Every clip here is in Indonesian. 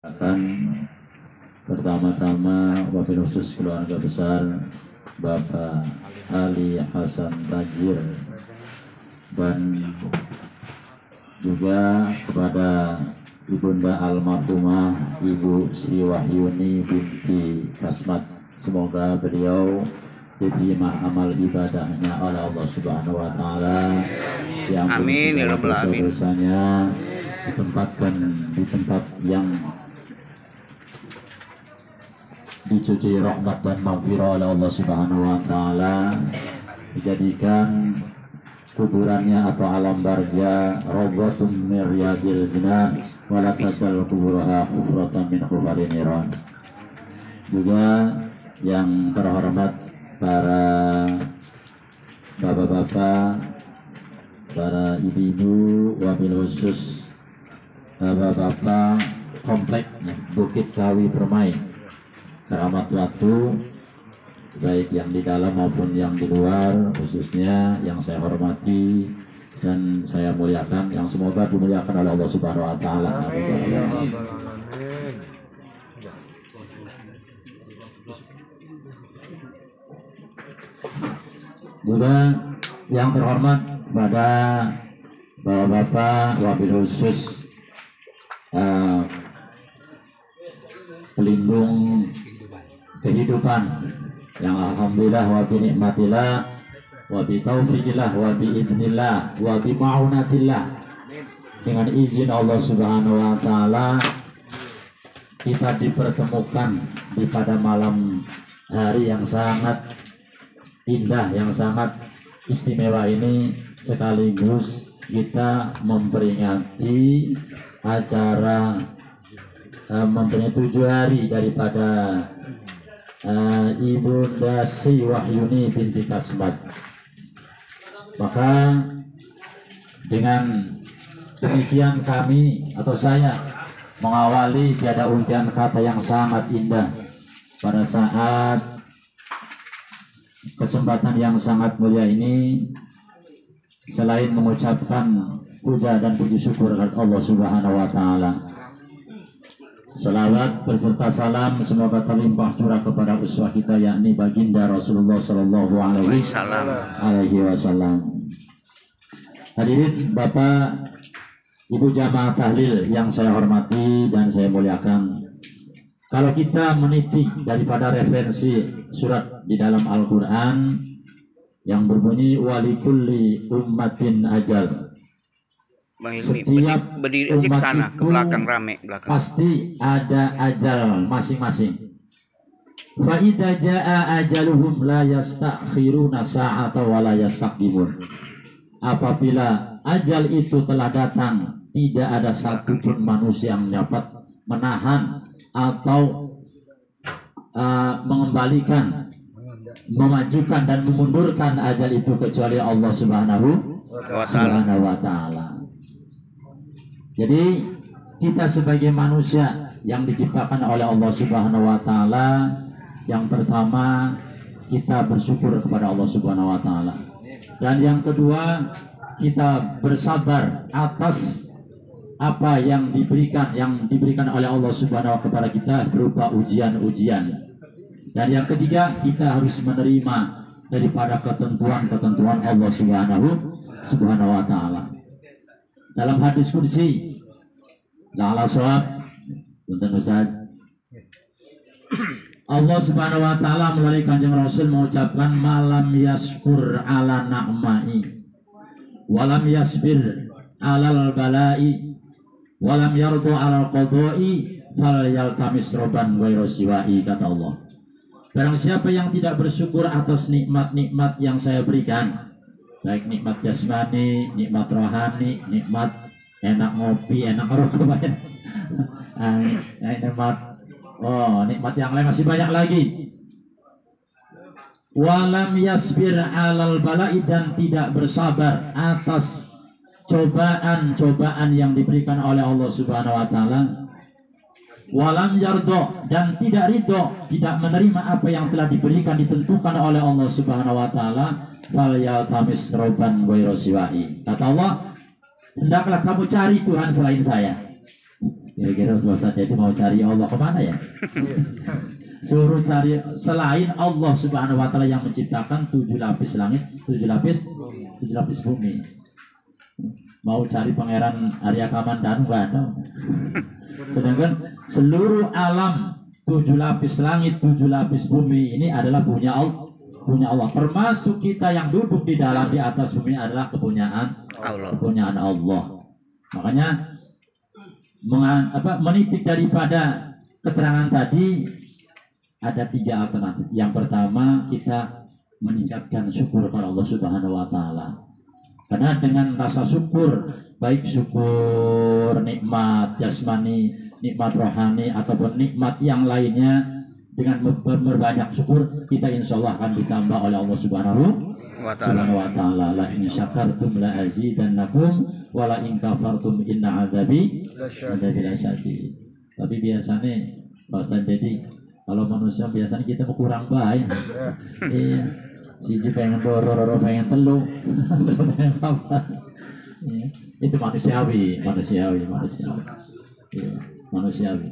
Akan pertama-tama wabil khusus keluarga besar Bapak Ali Hasan Tajir dan juga kepada Ibunda almarhumah Ibu Sri Wahyuni binti Kasmat, semoga beliau diterima amal ibadahnya oleh Allah Subhanahu wa taala, Amin ya rabbal alamin. Dosanya ditempatkan di tempat yang dicuci rahmat dan maghfirah oleh Allah Subhanahu wa taala, dijadikan kuburannya atau alam barja rawdatun min riyadil jinan wa la tajal kuburaha khufratan min khufari niran. Juga yang terhormat para bapak-bapak, para ibu-ibu, wabil khusus bapak-bapak komplek Bukit Kawi Permai, Keramat Watu, baik yang di dalam maupun yang di luar, khususnya yang saya hormati dan saya muliakan, yang semoga dimuliakan oleh Allah Subhanahu wa taala. Juga yang terhormat kepada bapak-bapak wabil khusus pelindung kehidupan yang alhamdulillah wa bi nikmatillah wa bi taufiqillah wa bi idnillah wa bi ma'unatillah, dengan izin Allah Subhanahu wa taala kita dipertemukan di pada malam hari yang sangat indah, yang sangat istimewa ini, sekaligus kita memperingati acara memperingati 7 hari daripada Ibunda Sri Wahyuni binti Kasmat. Maka dengan demikian kami atau saya mengawali tiada untian kata yang sangat indah pada saat kesempatan yang sangat mulia ini, selain mengucapkan puja dan puji syukur kepada Allah Subhanahu wa taala. Salawat beserta salam semoga terlimpah curah kepada uswah kita, yakni baginda Rasulullah sallallahu alaihi wasallam. Hadirin Bapak Ibu jamaah tahlil yang saya hormati dan saya muliakan, kalau kita meniti daripada referensi surat di dalam Al-Quran yang berbunyi walikulli ummatin ajal, setiap berdiri umat sana, itu ke belakang rame belakang. pasti ada ajal masing-masing. Fa idza jaa ajaluhum la yastakhiruna sa'ata wa la yastaqdimun. Apabila ajal itu telah datang, tidak ada satupun manusia yang dapat menahan atau mengembalikan, memajukan dan memundurkan ajal itu kecuali Allah Subhanahu wa taala. Jadi kita sebagai manusia yang diciptakan oleh Allah Subhanahu wa taala, yang pertama kita bersyukur kepada Allah Subhanahu wa taala. Dan yang kedua, kita bersabar atas apa yang diberikan oleh Allah Subhanahu wa kepada kita berupa ujian-ujian. Dan yang ketiga, kita harus menerima daripada ketentuan-ketentuan Allah Subhanahu wa taala. Dalam hadis qudsi, la'ala shawab, punten Ustaz, Allah Subhanahu wa taala melalui Kanjeng Rasul mengucapkan malam yaskur ala na'mai walam yasbir alal balai walam yardu alal qadai fal yaltamis roban ghairu siwai, kata Allah. Barang siapa yang tidak bersyukur atas nikmat-nikmat yang saya berikan, baik nikmat jasmani, nikmat rohani, nikmat enak ngopi, enak merokok, nikmat yang lain masih banyak lagi. Walam yasbir alal balai, dan tidak bersabar atas cobaan-cobaan yang diberikan oleh Allah Subhanahu wa taala. Walam yardo, dan tidak ridho, tidak menerima apa yang telah diberikan, ditentukan oleh Allah Subhanahu wa taala. Fal yaltamis roban ghairu siwai, kata Allah, hendaklah kamu cari Tuhan selain saya. Kira-kira Ustaz Dedi mau cari Allah kemana ya? Suruh cari selain Allah Subhanahu wa Ta'ala yang menciptakan 7 lapis langit, 7 lapis bumi. Mau cari pangeran Arya Kamandanu nggak ada. Sedangkan seluruh alam 7 lapis langit, 7 lapis bumi ini adalah punya Allah. Termasuk kita yang duduk di atas bumi adalah kepunyaan Allah. Makanya menitik daripada keterangan tadi ada 3 alternatif. Yang pertama, kita meningkatkan syukur kepada Allah Subhanahu wa Ta'ala. Karena dengan rasa syukur, baik syukur nikmat jasmani, nikmat rohani ataupun nikmat yang lainnya, dengan berbanyak syukur kita insya Allah akan ditambah oleh Allah Subhanahu wa Ta'ala. La in syakartum la azidannakum wa la in kafartum inna adzabi lasyadid. Tapi biasanya Pak Ustaz Dedi, kalau manusia biasanya kita kurang baik. Iya, siji pengen roro pengen telu, pengen apa? Iya, itu manusiawi. Iya, manusiawi.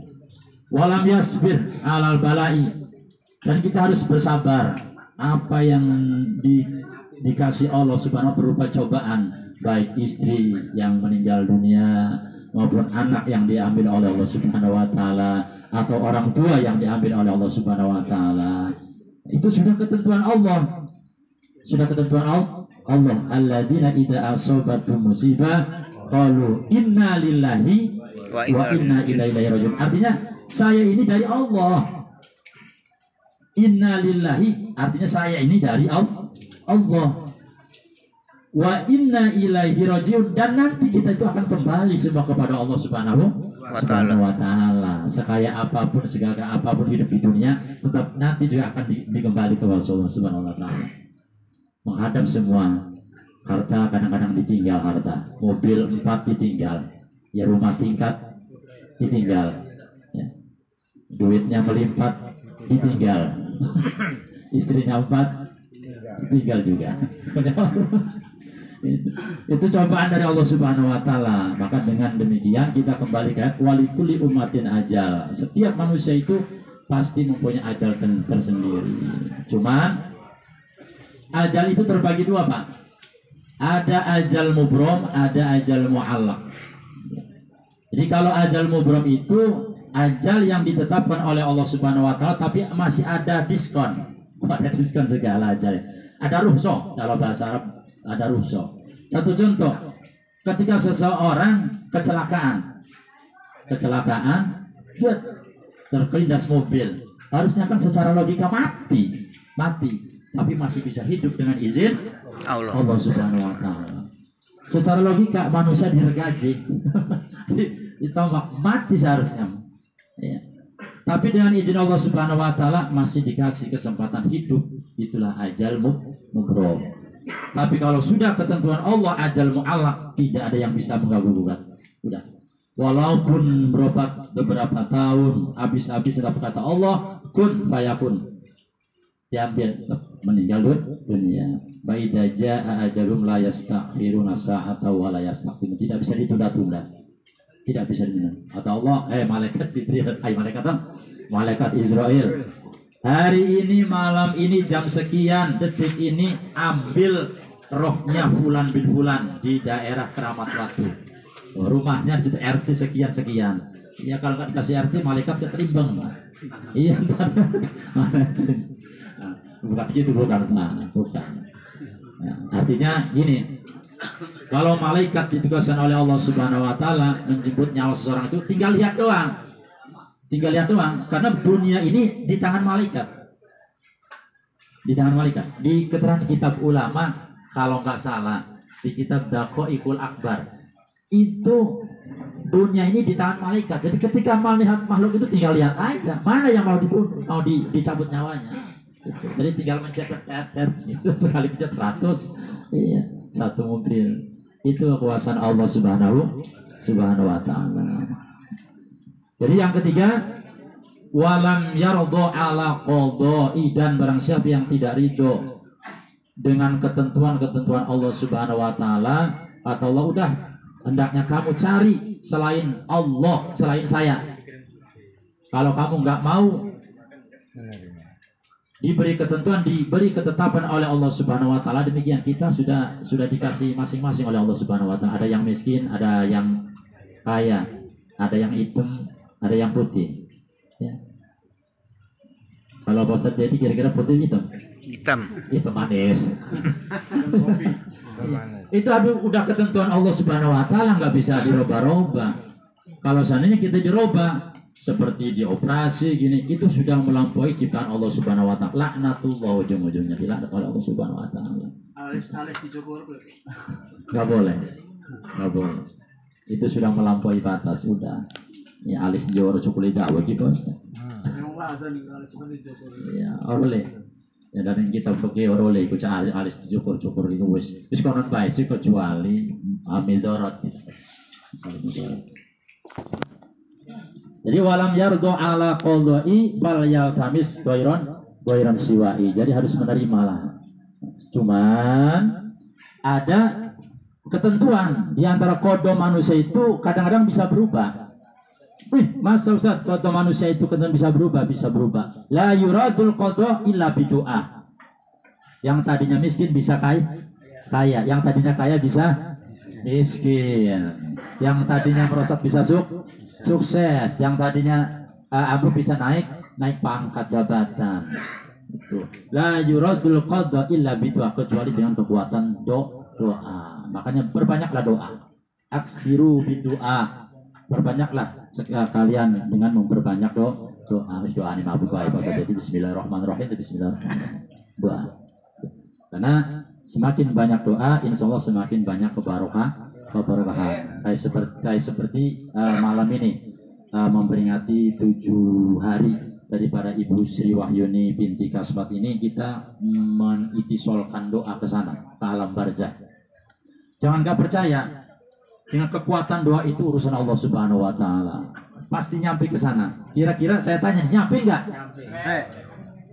Walam yasbir alal balai, dan kita harus bersabar apa yang dikasih Allah Subhanahu berupa cobaan, baik istri yang meninggal dunia maupun anak yang diambil oleh Allah Subhanahu wa Ta'ala, atau orang tua yang diambil oleh Allah Subhanahu wa Ta'ala. Itu sudah ketentuan Allah. Alladzina idza asabatum musibah qalu inna lillahi wa inna ilaihi rajiun. Artinya saya ini dari Allah. Inna lillahi artinya saya ini dari Allah. Wa inna ilaihi rajiun, dan nanti kita itu akan kembali semua kepada Allah Subhanahu wa Ta'ala. Sekaya apapun, segagah apapun hidup di dunia, tetap nanti juga akan dikembali kepada Allah Subhanahu wa Ta'ala. Menghadap semua. Harta kadang-kadang ditinggal, harta mobil 4 ditinggal, ya rumah tingkat ditinggal, ya. Duitnya melimpah ditinggal, istrinya 4 tinggal juga. Itu cobaan dari Allah Subhanahu wa Ta'ala. Maka dengan demikian kita kembali ke walikuli umatin ajal. Setiap manusia itu pasti mempunyai ajal tersendiri. Cuman ajal itu terbagi 2, Pak. Ada ajal mubrom, ada ajal mu'allaq. Jadi kalau ajal mubrom itu ajal yang ditetapkan oleh Allah Subhanahu wa Ta'ala, tapi masih ada diskon. Ada diskon segala ajal. Ada rukhsah, kalau bahasa Arab ada rukhsah. Satu contoh, ketika seseorang kecelakaan, terkelindas mobil, harusnya kan secara logika mati, tapi masih bisa hidup dengan izin Allah Subhanahu wa Ta'ala. Secara logika manusia digergaji, ditembak mati seharusnya, ya. Tapi dengan izin Allah Subhanahu wa Ta'ala masih dikasih kesempatan hidup. Itulah ajal mubrom. Tapi kalau sudah ketentuan Allah ajal mu'allaq, tidak ada yang bisa mengganggu-gugat. Udah. Walaupun beberapa tahun habis-habis tetap kata Allah kun fayakun, diambil meninggal dunia. Baidza jaa ajalum la yastakhiruna sa'ata wa la yastaqdimun. Tidak bisa ditunda-tunda. Tidak bisa ditunda. Kata Allah, malaikat Jibril, malaikat Israel, hari ini malam ini jam sekian detik ini ambil rohnya Fulan bin Fulan di daerah Keramat Batu. Rumahnya di situ RT sekian. Ya kalau nggak dikasih RT malaikat keterimbang, Pak. Iya, bukan gitu, bukan. Ya, artinya gini, kalau malaikat ditugaskan oleh Allah Subhanahu wa Ta'ala menjemput nyawa seseorang itu tinggal lihat doang, karena dunia ini di tangan malaikat. Di keterangan kitab ulama, kalau nggak salah di kitab Daqaiqul Akbar, itu dunia ini di tangan malaikat. Jadi ketika melihat makhluk itu tinggal lihat aja mana yang mau dibunuh, mau dicabut nyawanya. Gitu. Jadi tinggal mencet itu sekali pencet 100, iya, satu mobil. Itu kekuasaan Allah Subhanahu wa Ta'ala. Jadi yang ketiga, walam yardo ala qadai, dan barang siapa yang tidak ridho dengan ketentuan Allah Subhanahu wa Ta'ala, atau Allah udah hendaknya kamu cari selain Allah, selain saya. Kalau kamu nggak mau diberi ketentuan, diberi ketetapan oleh Allah Subhanahu wa taala, demikian kita sudah dikasih masing-masing oleh Allah Subhanahu wa taala. Ada yang miskin, ada yang kaya, ada yang hitam, ada yang putih. Ya. Kalau Pak Ustadz Dedi kira-kira putih hitam? Hitam. Itu manis. Itu udah ketentuan Allah Subhanahu wa taala, nggak bisa dirubah-rubah. Kalau seandainya kita dirubah seperti dioperasi gini, itu sudah melampaui ciptaan Allah Subhanahu wa taala. Laknatullah, ujung-ujungnya dilaknat oleh Allah Subhanahu wa taala. Alis dicukur. Nggak boleh. Nggak boleh. Itu sudah melampaui batas, sudah. Ya alis jawar cukup lidah bagi Pak Ustaz. Ya, oleh. Ya dari kita pakai orole ikut alis cukur itu wis konon baik sih kecuali amil darat gitu. Jadi walam yardo ala qadai fal yaltamis ghairan siwai. Jadi harus menerimalah. Cuman ada ketentuan di antara qada manusia itu kadang-kadang bisa berubah. Masa Ustaz, qada manusia itu kadang bisa berubah. La yuradul qada illa bidu'a. Yang tadinya miskin bisa kaya, yang tadinya kaya bisa miskin, yang tadinya merosot bisa sukses, yang tadinya ambruk bisa naik pangkat jabatan. Itu la yuradul qada illa bidu'a, kecuali dengan kekuatan doa. Makanya perbanyaklah doa. Aksiru bidu'a, perbanyaklah kalian dengan memperbanyak doa. Doa ini mabuk baik Pak Ustaz. Jadi bismillahirrahmanirrahim. Doa. Karena semakin banyak doa, insya Allah semakin banyak keberkahan. Kayak seperti malam ini memperingati 7 hari daripada Ibu Sri Wahyuni binti Kasbat ini, kita menitisolkan doa ke sana, ke alam barzah. Jangan nggak percaya, dengan kekuatan doa itu urusan Allah Subhanahu wa taala. Pasti nyampe ke sana. Kira-kira saya tanya, nyampe nggak? Nyampe.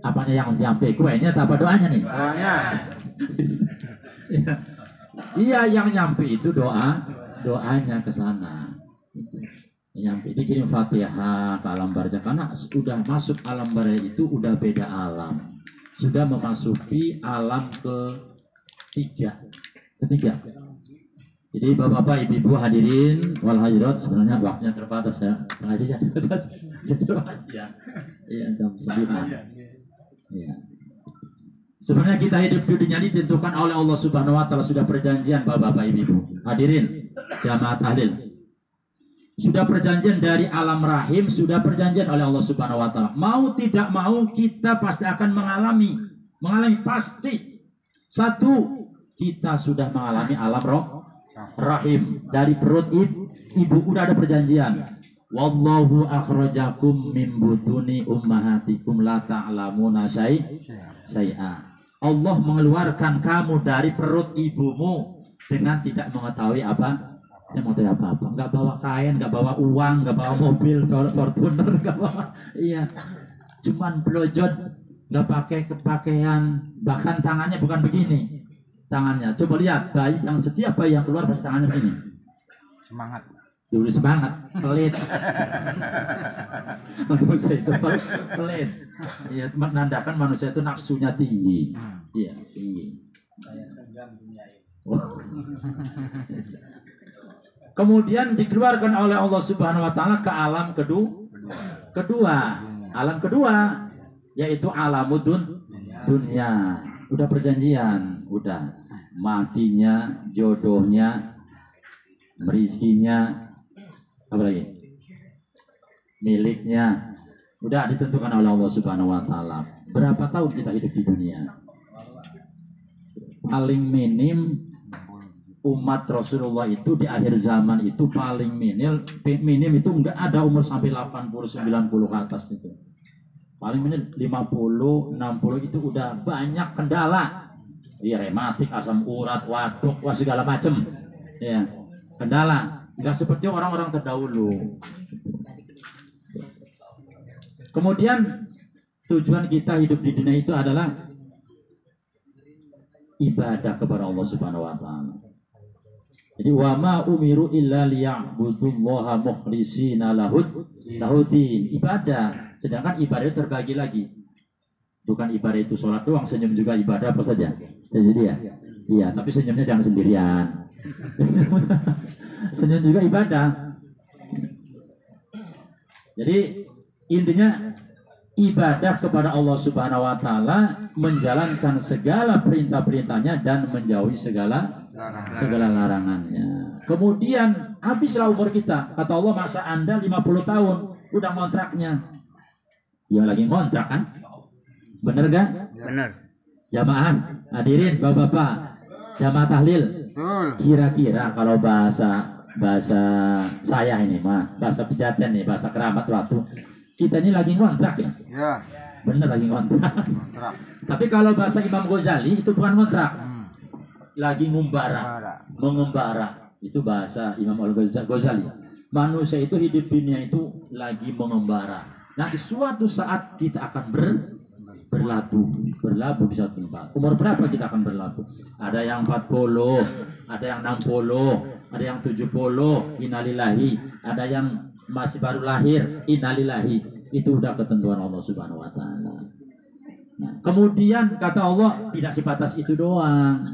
Apanya yang nyampe? Kuenya atau apa doanya nih? Doanya. Iya, yang nyampe itu doanya ke sana. Itu. Nyampe dikirim Fatihah ke alam barzah, karena sudah masuk alam barzah itu udah beda alam. Sudah memasuki alam ketiga. Jadi bapak-bapak, ibu-ibu hadirin wal hadirat, sebenarnya waktunya terbatas ya. Pengajian ya. Iya, jam 9. Ya. Sebenarnya kita hidup di dunia ini ditentukan oleh Allah Subhanahu wa taala, sudah perjanjian bapak-bapak, ibu-ibu. Hadirin jamaah tahlil. Sudah perjanjian dari alam rahim, sudah perjanjian oleh Allah Subhanahu wa taala. Mau tidak mau kita pasti akan mengalami pasti. Satu, kita sudah mengalami alam rahim, dari perut ibu udah ada perjanjian. Wallahu akhrajakum min butuni ummahatikum la ta'lamuna syai'a. Allah mengeluarkan kamu dari perut ibumu dengan tidak mengetahui apa. Nggak bawa kain, nggak bawa uang, nggak bawa mobil Fortuner, nggak bawa. Iya, cuman blojot, nggak pakai pakaian, bahkan tangannya bukan begini. Tangannya, coba lihat bayi, yang setiap bayi yang keluar pasti tangannya begini. Semangat. Dulu semangat, pelit. Manusia itu pelit. Ya, menandakan manusia itu nafsunya tinggi. Iya, tinggi. Kemudian dikeluarkan oleh Allah Subhanahu wa taala ke alam kedua. Alam kedua yaitu alamudun dunia. Udah perjanjian, udah matinya, jodohnya, rezekinya, apa lagi? Miliknya udah ditentukan oleh Allah Subhanahu wa taala. Berapa tahun kita hidup di dunia? Paling minim umat Rasulullah itu di akhir zaman itu paling minim itu enggak ada umur sampai 80-90 ke atas itu. Paling minim 50-60 itu udah banyak kendala. Iya, rematik, asam urat, watuk, segala macam. Ya, kendala. Enggak seperti orang-orang terdahulu. Kemudian tujuan kita hidup di dunia itu adalah ibadah kepada Allah Subhanahu wa taala. Jadi wa ma umiru illa liya'budullaha mukhlishina lahudin, ibadah. Sedangkan ibadah terbagi lagi. Bukan ibadah itu sholat doang, senyum juga ibadah apa saja. Jadi ya, iya. Tapi senyumnya jangan sendirian. Senyum juga ibadah. Jadi intinya ibadah kepada Allah Subhanahu Wa Taala, menjalankan segala perintah-perintahnya dan menjauhi segala larangannya. Kemudian habislah umur kita. Kata Allah, masa Anda 50 tahun udah kontraknya. Ya lagi kontrak kan? Bener gak? Benar. Jamaah hadirin bapak-bapak, jamaah tahlil. Kira-kira kalau bahasa saya ini mah, bahasa pejaten nih, bahasa keramat waktu, kita ini lagi kontrak ya? Ya. Bener lagi kontrak. Tapi kalau bahasa Imam Ghazali itu bukan kontrak. Lagi mengembara. Itu bahasa Imam Al-Ghazali. Manusia itu hidup dunia itu lagi mengembara. Nah, di suatu saat kita akan berlabuh di suatu tempat. Umur berapa kita akan berlabuh? Ada yang 40, ada yang 60, ada yang 70, innalillahi, ada yang masih baru lahir, innalillahi. Itu udah ketentuan Allah Subhanahu Wa Taala. Nah, kemudian kata Allah, tidak sebatas itu doang.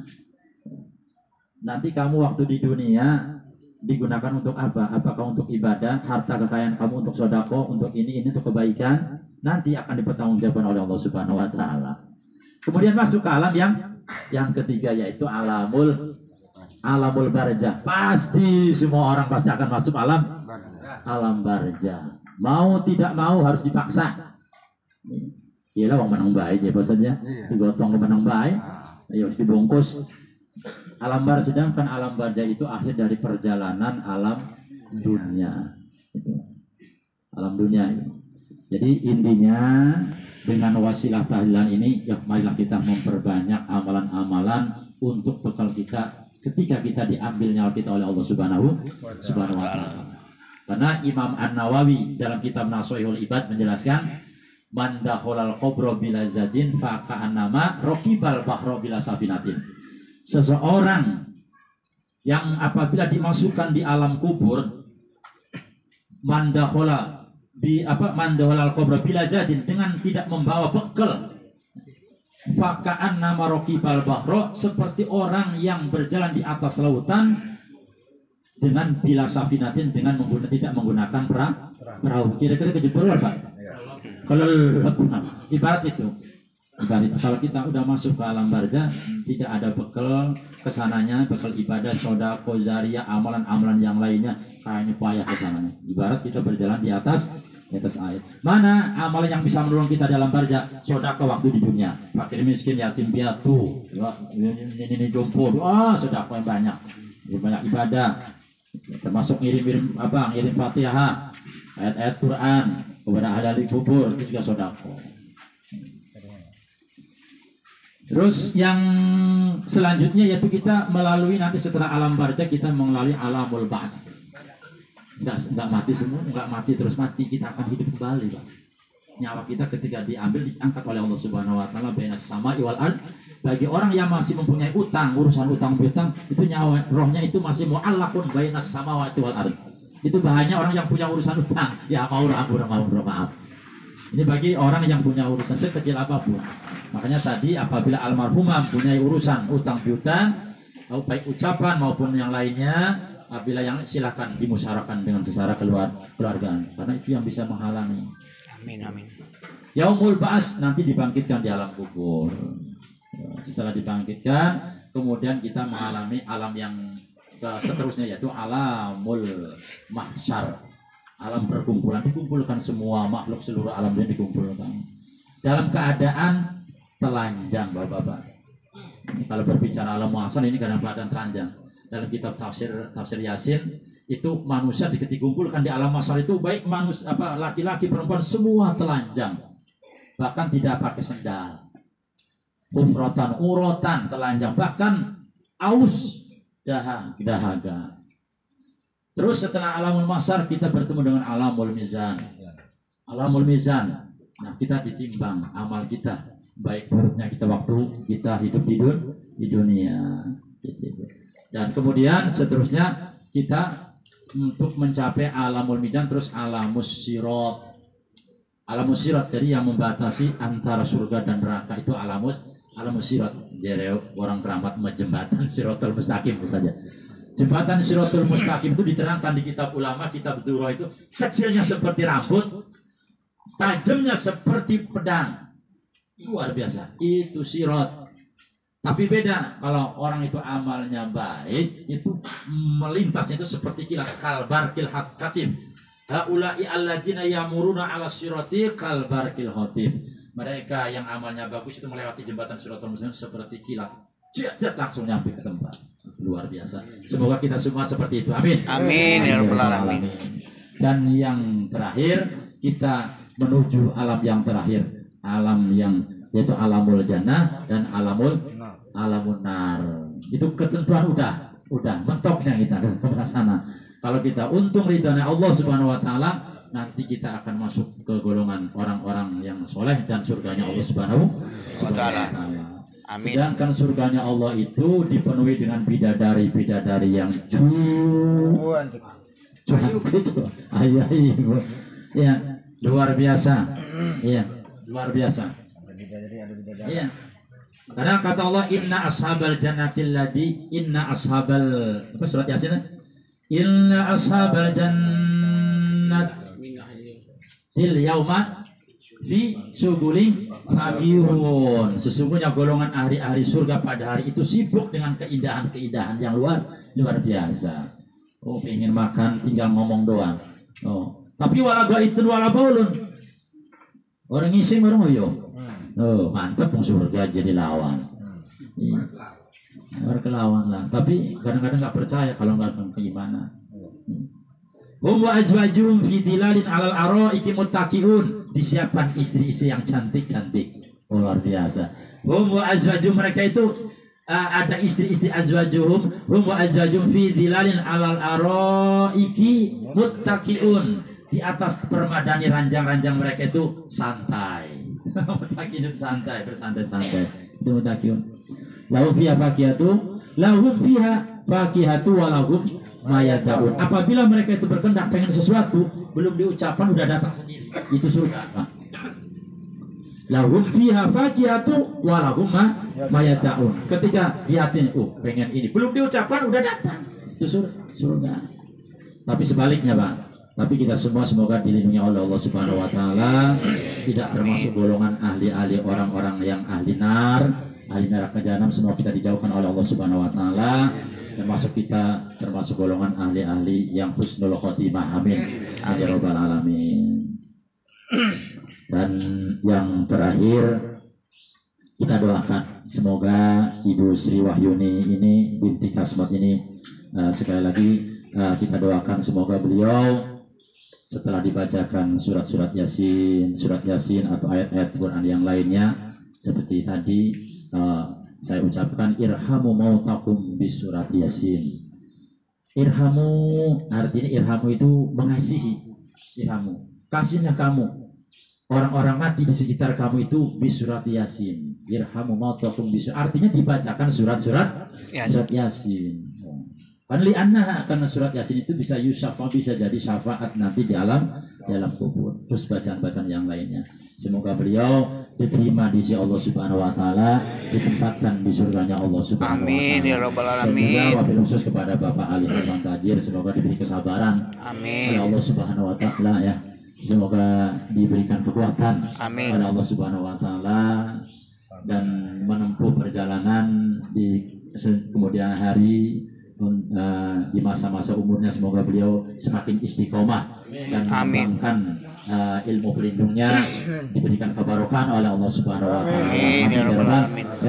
Nanti kamu waktu di dunia digunakan untuk apa? Apakah untuk ibadah, harta kekayaan kamu untuk sodako, untuk ini untuk kebaikan? Nanti akan dipertanggungjawabkan oleh Allah Subhanahu Wa Taala. Kemudian masuk ke alam yang ketiga, yaitu alamul barzah. Pasti semua orang pasti akan masuk alam barzah. Mau tidak mau harus dipaksa. Gila wong menang baik ya bosannya. Digotong ke menang baik. Ayo harus dibungkus. Alam barzah, sedangkan alam barzah itu akhir dari perjalanan alam dunia. Itu. Alam dunia itu. Jadi intinya dengan wasilah tahlilan ini, ya marilah kita memperbanyak amalan-amalan untuk bekal kita ketika kita diambil nyawa kita oleh Allah Subhanahu Wa Taala. Karena Imam An-Nawawi dalam kitab Nashihul Ibad menjelaskan, man dakhalal qabra bila zadin fa ka'annama raqibal bahra bila safinatin. Seseorang yang apabila dimasukkan di alam kubur, man dakhalal qabra bila zadin, dengan tidak membawa bekal, fa ka'annama raqibal bahra, seperti orang yang berjalan di atas lautan dengan bila safinatin, dengan tidak menggunakan perahu. Kira-kira kejebur Pak? Kalau ibarat itu. Kalau kita udah masuk ke alam barzah, tidak ada bekal kesananya, bekal ibadah, sodako, zariyah, amalan-amalan yang lainnya, kayaknya payah kesananya. Ibarat kita berjalan di atas air. Mana amalan yang bisa menolong kita dalam barzah? Sodako waktu di dunia, fakir miskin, yatim piatu, ini jompo, sodako yang banyak ibadah, termasuk ngirim Fatihah, ayat-ayat Quran kepada ahli kubur, itu juga sodako. Terus yang selanjutnya yaitu kita melalui nanti setelah alam barzah, kita melalui alamul ba'ts. Enggak mati semua, enggak mati terus mati, kita akan hidup kembali, Pak. Nyawa kita ketika diambil diangkat oleh Allah Subhanahu Wa Taala bainas sama'i wal ard. Bagi orang yang masih mempunyai utang, urusan utang piutang, itu nyawa rohnya itu masih mu'allaqun bainas samawati wal ard. Itu bahayanya orang yang punya urusan utang. Ya mau maaf. Ini bagi orang yang punya urusan sekecil apapun. Makanya tadi apabila almarhumah punya urusan utang piutang, baik ucapan maupun yang lainnya, apabila yang silakan dimusyawarahkan dengan sesara keluargaan, karena itu yang bisa menghalangi. Amin. Yaumul ba'ats, nanti dibangkitkan di alam kubur. Setelah dibangkitkan, kemudian kita mengalami alam yang seterusnya, yaitu alamul mahsyar. Alam perkumpulan, dikumpulkan semua makhluk seluruh alam dunia, dikumpulkan dalam keadaan telanjang, Bapak-bapak. Ini kalau berbicara alam mahsyar ini kadang-kadang telanjang. Dalam kitab tafsir Yasin itu manusia dikumpulkan di alam mahsyar itu, baik manusia laki-laki perempuan semua telanjang, bahkan tidak pakai sendal, hufratan urotan, telanjang, bahkan aus dahaga. Terus setelah alamul mahsyar kita bertemu dengan alamul mizan. Alamul mizan. Nah, kita ditimbang amal kita, baik buruknya kita waktu kita hidup di dunia. Dan kemudian seterusnya kita untuk mencapai alamul mizan, terus alamus sirat. Alamus sirat, jadi yang membatasi antara surga dan neraka itu alamus sirat. Jadi orang keramat jembatan siratul mustaqim itu saja. Jembatan siratul mustaqim itu diterangkan di kitab ulama, kitab Durrah itu kecilnya seperti rambut, tajamnya seperti pedang. Luar biasa. Itu sirat. Tapi beda kalau orang itu amalnya baik, itu melintasnya itu seperti kilat, kalbarkil hakatif. Haula'i alladzina yamuruna 'ala sirati kalbarkil khatib. Mereka yang amalnya bagus itu melewati jembatan siratul mustaqim seperti kilat. Jat langsung nyampe ke tempat. Luar biasa. Semoga kita semua seperti itu. Amin. Amin ya rabbal alamin. Dan yang terakhir kita menuju alam yang terakhir, alam yang yaitu alamul jannah dan alamun nar. Itu ketentuan udah mentoknya kita ke sana. Kalau kita untung ridhanya Allah Subhanahu wa taala, nanti kita akan masuk ke golongan orang-orang yang soleh dan surganya Allah Subhanahu wa taala. Amin. Sedangkan surganya Allah itu dipenuhi dengan bidadari-bidadari yang cantik. Ayo. Ya, luar biasa. Iya, luar biasa. Iya. Karena kata Allah inna ashabal jannatil ladzi inna ashabal apa surat Yasin? Inna ashabal jannatil yauma fi syugulin fakihun. Sesungguhnya golongan ahli-ahli surga pada hari itu sibuk dengan keindahan-keindahan yang luar biasa. Oh, pengen makan tinggal ngomong doang. Oh, tapi wala gaitun wala baulun. Orang ngisi merunguyo. Oh, mantap surga jadi lawan. Berkelawan lah. Tapi kadang-kadang nggak percaya kalau nggak keimanan. Hum wa azwajuhum fi dhilalin 'alal araiki muttaqiun. Disiapkan istri-istri yang cantik-cantik. Luar biasa. Hum wa azwajuhum, mereka itu ada istri-istri azwajuhum. Hum wa azwajuhum fi dhilalin 'alal araiki muttaqiun. Di atas permadani ranjang-ranjang mereka itu santai. Muttaqin santai, bersantai-santai. Itu muttaqin. Lahum fiha fakihatu wa lahum mayadaun. Apabila mereka itu berkehendak pengen sesuatu, belum diucapkan udah datang sendiri. Itu surga. Lahum fiha fakihatu wa lahum mayadaun. Ketika di hatinya, pengen ini, belum diucapkan udah datang. Itu surga. Tapi sebaliknya, Pak. Tapi kita semua semoga dilindungi oleh Allah Subhanahu wa taala, tidak termasuk golongan ahli-ahli orang-orang yang ahli neraka jahanam. Semua kita dijauhkan oleh Allah Subhanahu wa taala, termasuk kita termasuk golongan ahli-ahli yang husnul khotimah. Amin. Ya rabbal alamin. Dan yang terakhir kita doakan semoga Ibu Sri Wahyuni ini binti Kasmat ini sekali lagi kita doakan semoga beliau setelah dibacakan surat Yasin atau ayat-ayat Quran yang lainnya seperti tadi saya ucapkan irhamu mautakum bis surat Yasin. Irhamu artinya irhamu itu mengasihi. Irhamu, kasihnya kamu orang-orang mati di sekitar kamu itu bis surat Yasin. Irhamu mautakum bis, artinya dibacakan surat Yasin. Karena surat Yasin itu bisa yusafa, bisa jadi syafaat nanti di dalam kubur. Terus bacaan-bacaan yang lainnya. Semoga beliau diterima di sisi Allah Subhanahu wa taala, ditempatkan di surganya Allah Subhanahu wa taala. Amin ya rabbal alamin. Dan juga wabil khusus kepada Bapak Ali Hasan Tajir, semoga diberi kesabaran oleh Allah Subhanahu wa taala ya. Semoga diberikan kekuatan oleh Allah Subhanahu wa taala dan menempuh perjalanan di kemudian hari. Di masa-masa umurnya semoga beliau semakin istiqomah dan mengembangkan ilmu pelindungnya, diberikan kebarokan oleh Allah Subhanahu wa taala. Amin ya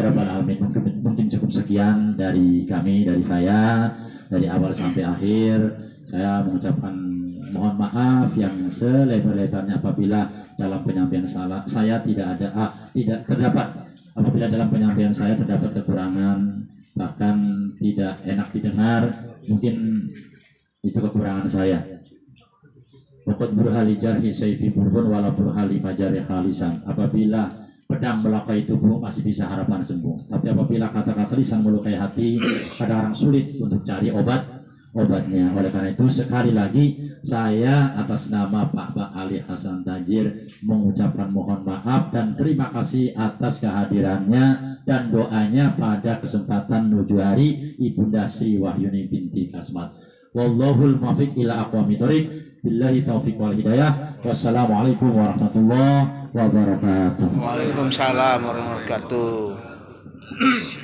rabbal alamin. Mungkin cukup sekian dari kami, dari saya, dari awal sampai akhir. Saya mengucapkan mohon maaf yang selebar-lebarnya apabila dalam penyampaian saya tidak terdapat apabila dalam penyampaian saya terdapat kekurangan, bahkan tidak enak didengar, mungkin itu kekurangan saya. Waqad burhali jarhi sayfi burhun wala burhali majari khalisan. Apabila pedang melukai tubuh masih bisa harapan sembuh. Tapi apabila kata-kata lisan melukai hati, kadang-kadang sulit untuk cari obatnya. Oleh karena itu sekali lagi saya atas nama Pak Ali Hasan Tajir mengucapkan mohon maaf dan terima kasih atas kehadirannya dan doanya pada kesempatan menuju hari Ibunda Sri Wahyuni binti Kasmat. Wallahul muwaffiq ila aqwamit thoriq. Billahi taufiq wal hidayah. Wassalamualaikum warahmatullahi wabarakatuh. Waalaikumsalam warahmatullahi wabarakatuh.